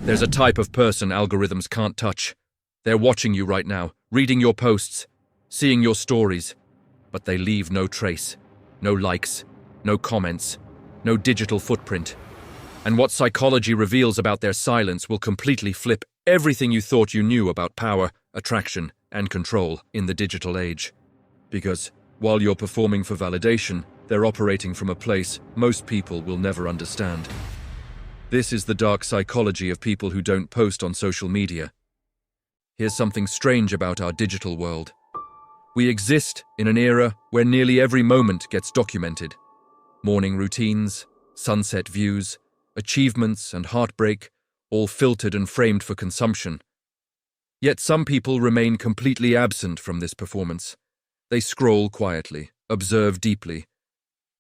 There's a type of person algorithms can't touch. They're watching you right now, reading your posts, seeing your stories, but they leave no trace, no likes, no comments, no digital footprint. And what psychology reveals about their silence will completely flip everything you thought you knew about power, attraction, and control in the digital age. Because while you're performing for validation, they're operating from a place most people will never understand. This is the dark psychology of people who don't post on social media. Here's something strange about our digital world. We exist in an era where nearly every moment gets documented. Morning routines, sunset views, achievements and heartbreak, all filtered and framed for consumption. Yet some people remain completely absent from this performance. They scroll quietly, observe deeply,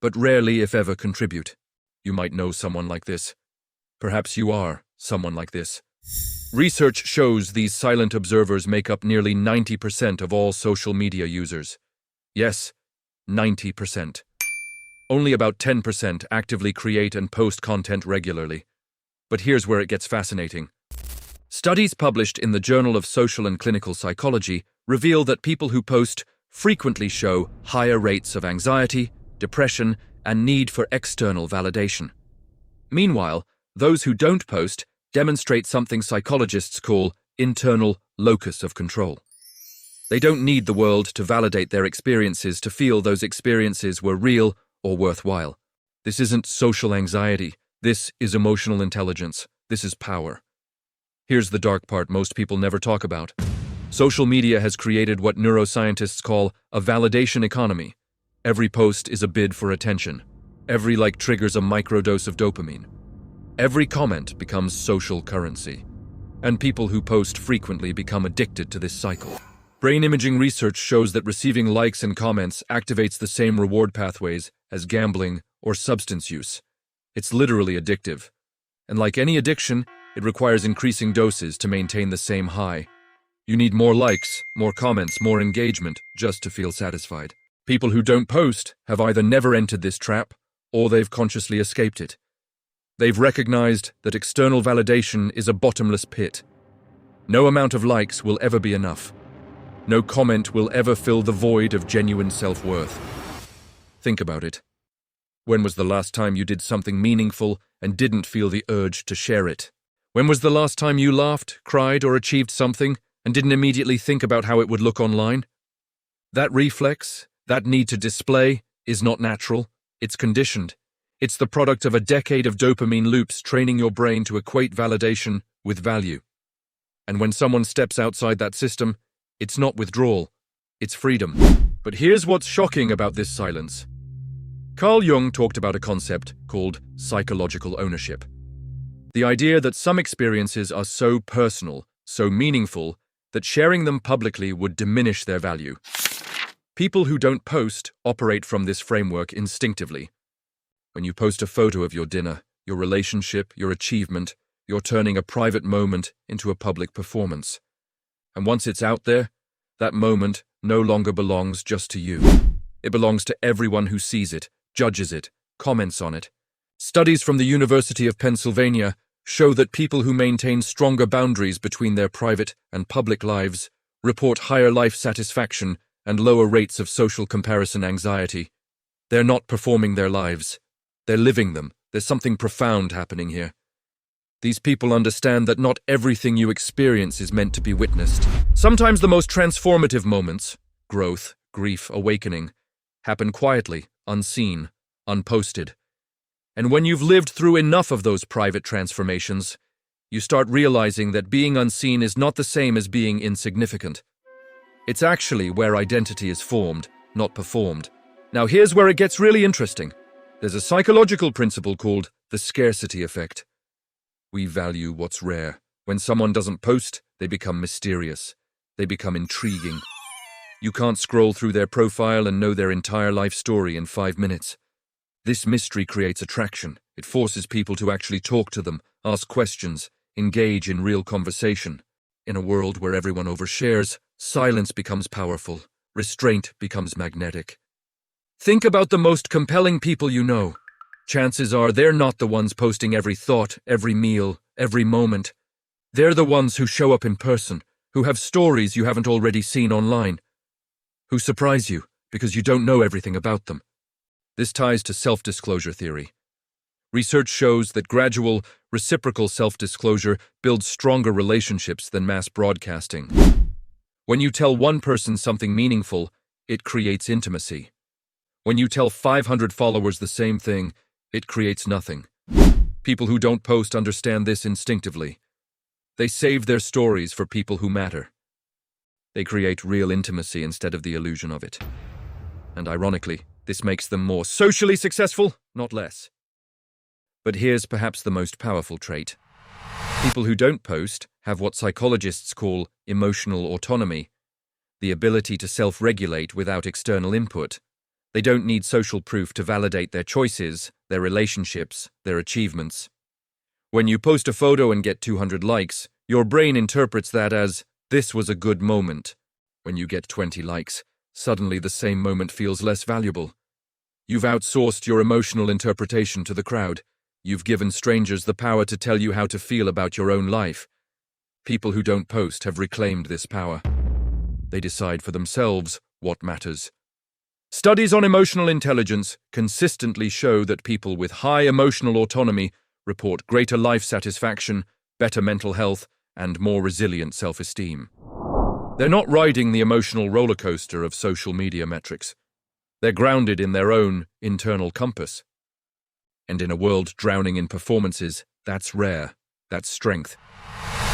but rarely, if ever, contribute. You might know someone like this. Perhaps you are someone like this. Research shows these silent observers make up nearly 90% of all social media users. Yes, 90%. Only about 10% actively create and post content regularly. But here's where it gets fascinating. Studies published in the Journal of Social and Clinical Psychology reveal that people who post frequently show higher rates of anxiety, depression, and need for external validation. Meanwhile, those who don't post demonstrate something psychologists call internal locus of control. They don't need the world to validate their experiences to feel those experiences were real or worthwhile. This isn't social anxiety. This is emotional intelligence. This is power. Here's the dark part most people never talk about. Social media has created what neuroscientists call a validation economy. Every post is a bid for attention. Every like triggers a microdose of dopamine. Every comment becomes social currency. And people who post frequently become addicted to this cycle. Brain imaging research shows that receiving likes and comments activates the same reward pathways as gambling or substance use. It's literally addictive. And like any addiction, it requires increasing doses to maintain the same high. You need more likes, more comments, more engagement just to feel satisfied. People who don't post have either never entered this trap or they've consciously escaped it. They've recognized that external validation is a bottomless pit. No amount of likes will ever be enough. No comment will ever fill the void of genuine self-worth. Think about it. When was the last time you did something meaningful and didn't feel the urge to share it? When was the last time you laughed, cried, or achieved something and didn't immediately think about how it would look online? That reflex, that need to display, is not natural. It's conditioned. It's the product of a decade of dopamine loops training your brain to equate validation with value. And when someone steps outside that system, it's not withdrawal, it's freedom. But here's what's shocking about this silence. Carl Jung talked about a concept called psychological ownership. The idea that some experiences are so personal, so meaningful, that sharing them publicly would diminish their value. People who don't post operate from this framework instinctively. When you post a photo of your dinner, your relationship, your achievement, you're turning a private moment into a public performance. And once it's out there, that moment no longer belongs just to you. It belongs to everyone who sees it, judges it, comments on it. Studies from the University of Pennsylvania show that people who maintain stronger boundaries between their private and public lives report higher life satisfaction and lower rates of social comparison anxiety. They're not performing their lives. They're living them. There's something profound happening here. These people understand that not everything you experience is meant to be witnessed. Sometimes the most transformative moments, growth, grief, awakening, happen quietly, unseen, unposted. And when you've lived through enough of those private transformations, you start realizing that being unseen is not the same as being insignificant. It's actually where identity is formed, not performed. Now here's where it gets really interesting. There's a psychological principle called the scarcity effect. We value what's rare. When someone doesn't post, they become mysterious. They become intriguing. You can't scroll through their profile and know their entire life story in 5 minutes. This mystery creates attraction. It forces people to actually talk to them, ask questions, engage in real conversation. In a world where everyone overshares, silence becomes powerful. Restraint becomes magnetic. Think about the most compelling people you know. Chances are they're not the ones posting every thought, every meal, every moment. They're the ones who show up in person, who have stories you haven't already seen online, who surprise you because you don't know everything about them. This ties to self-disclosure theory. Research shows that gradual, reciprocal self-disclosure builds stronger relationships than mass broadcasting. When you tell one person something meaningful, it creates intimacy. When you tell 500 followers the same thing, it creates nothing. People who don't post understand this instinctively. They save their stories for people who matter. They create real intimacy instead of the illusion of it. And ironically, this makes them more socially successful, not less. But here's perhaps the most powerful trait. People who don't post have what psychologists call emotional autonomy, the ability to self-regulate without external input. They don't need social proof to validate their choices, their relationships, their achievements. When you post a photo and get 200 likes, your brain interprets that as, this was a good moment. When you get 20 likes, suddenly the same moment feels less valuable. You've outsourced your emotional interpretation to the crowd. You've given strangers the power to tell you how to feel about your own life. People who don't post have reclaimed this power. They decide for themselves what matters. Studies on emotional intelligence consistently show that people with high emotional autonomy report greater life satisfaction, better mental health, and more resilient self-esteem. They're not riding the emotional roller coaster of social media metrics. They're grounded in their own internal compass. And in a world drowning in performances, that's rare. That's strength.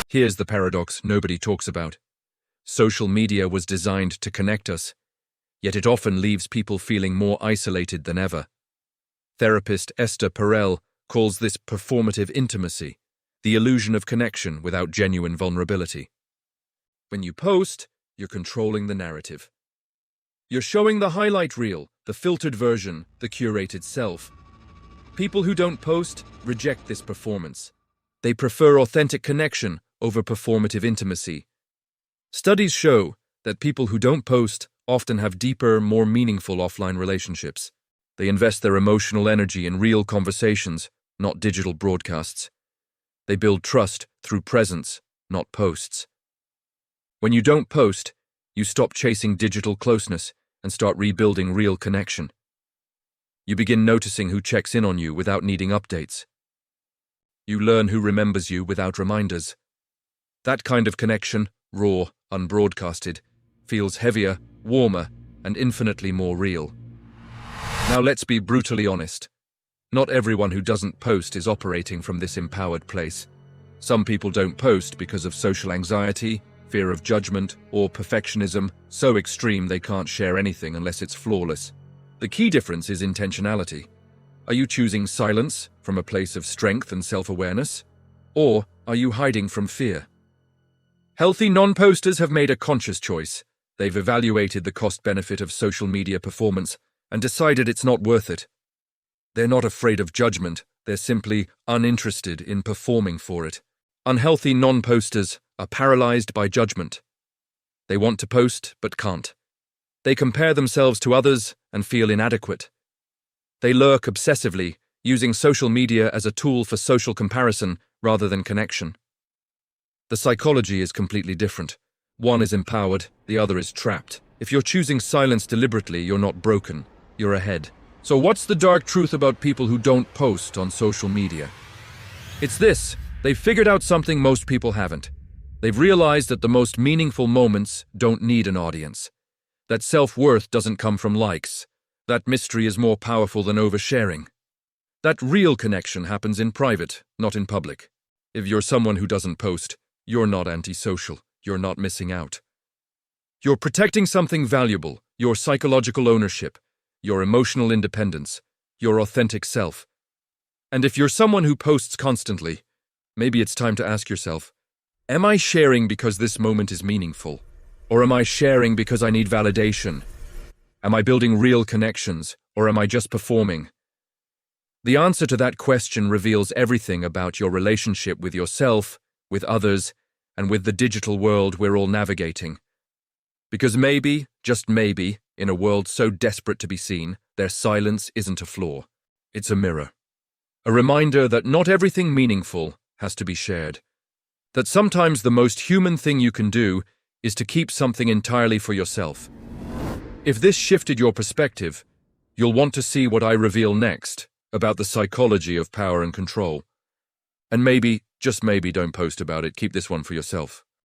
Here's the paradox nobody talks about. Social media was designed to connect us, yet it often leaves people feeling more isolated than ever. Therapist Esther Perel calls this performative intimacy, the illusion of connection without genuine vulnerability. When you post, you're controlling the narrative. You're showing the highlight reel, the filtered version, the curated self. People who don't post reject this performance. They prefer authentic connection over performative intimacy. Studies show that people who don't post often have deeper, more meaningful offline relationships. They invest their emotional energy in real conversations, not digital broadcasts. They build trust through presence, not posts. When you don't post, you stop chasing digital closeness and start rebuilding real connection. You begin noticing who checks in on you without needing updates. You learn who remembers you without reminders. That kind of connection, raw, unbroadcasted, feels heavier, warmer, and infinitely more real. Now let's be brutally honest. Not everyone who doesn't post is operating from this empowered place. Some people don't post because of social anxiety, fear of judgment, or perfectionism so extreme they can't share anything unless it's flawless. The key difference is intentionality. Are you choosing silence from a place of strength and self-awareness? Or are you hiding from fear? Healthy non-posters have made a conscious choice. They've evaluated the cost-benefit of social media performance and decided it's not worth it. They're not afraid of judgment, they're simply uninterested in performing for it. Unhealthy non-posters are paralyzed by judgment. They want to post but can't. They compare themselves to others and feel inadequate. They lurk obsessively, using social media as a tool for social comparison rather than connection. The psychology is completely different. One is empowered, the other is trapped. If you're choosing silence deliberately, you're not broken, you're ahead. So what's the dark truth about people who don't post on social media? It's this: they've figured out something most people haven't. They've realized that the most meaningful moments don't need an audience. That self-worth doesn't come from likes. That mystery is more powerful than oversharing. That real connection happens in private, not in public. If you're someone who doesn't post, you're not antisocial. You're not missing out. You're protecting something valuable, your psychological ownership, your emotional independence, your authentic self. And if you're someone who posts constantly, maybe it's time to ask yourself, am I sharing because this moment is meaningful? Or am I sharing because I need validation? Am I building real connections, or am I just performing? The answer to that question reveals everything about your relationship with yourself, with others, and with the digital world we're all navigating. Because maybe, just maybe, in a world so desperate to be seen, their silence isn't a flaw. It's a mirror. A reminder that not everything meaningful has to be shared. That sometimes the most human thing you can do is to keep something entirely for yourself. If this shifted your perspective, you'll want to see what I reveal next about the psychology of power and control. And maybe, just maybe, don't post about it. Keep this one for yourself.